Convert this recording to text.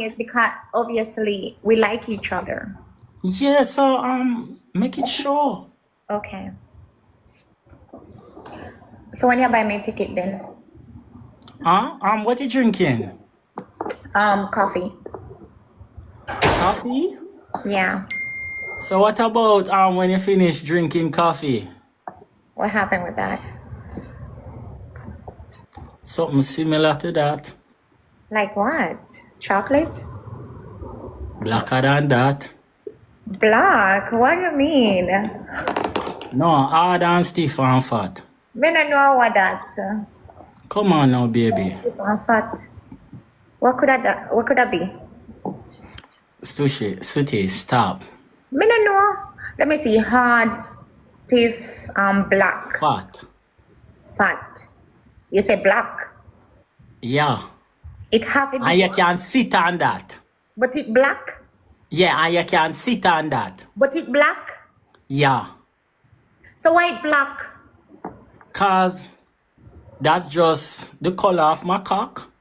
is because obviously we like each other. Yeah, so make it sure. Okay. So when you buy me a ticket then? What you drinking? Coffee. Coffee? Yeah. So what about when you finish drinking coffee? What happened with that? Something similar to that. Like what? Chocolate? Blacker than that. Black? What do you mean? No, hard and stiff and fat. Me don't know what that. Come on now, baby. Fat. What could that be? Sweetie, stop. Me don't know. Let me see. Hard, stiff, black. Fat. Fat. You say black. Yeah. It have to be. And you can sit on that. But it black. Yeah, and you can sit on that. But it black. Yeah. So why it black? Cause that's just the color of my cock.